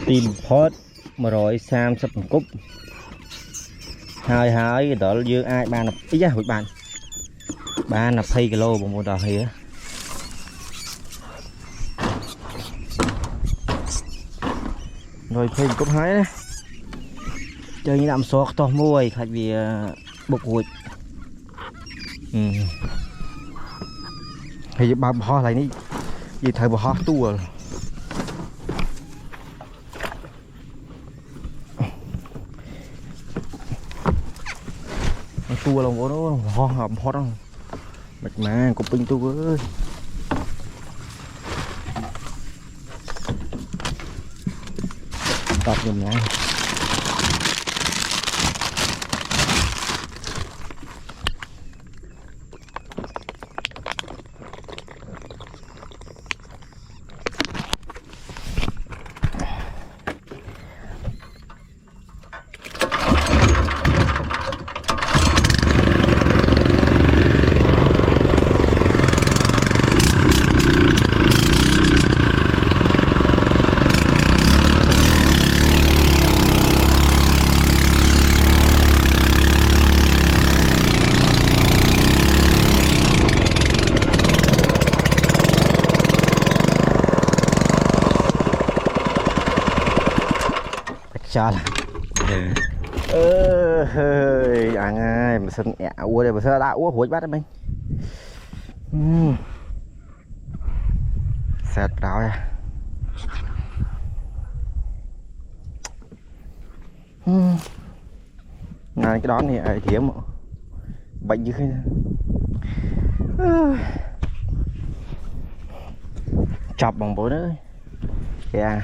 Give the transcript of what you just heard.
tìm phốt mà rồi sam sắp cúp hai đó dương ai ban là ý ra hội ban là phay kilo bằng một đò hía rồi phay cúp hái đấy chơi như làm sọt to môi khách vì bột hụt thì bà ho lại ní vì thời bà ho tua tua lòng của nó ho hầm ho đó mệt mà cục pin tua ơi tập giùm nha sao là ăn ai mà sân ủa đây mà sao đã uống hối bắt đấy mình sệt đau nha này cái đó thì ai thiếm bệnh như thế chọc bằng bố nữa kìa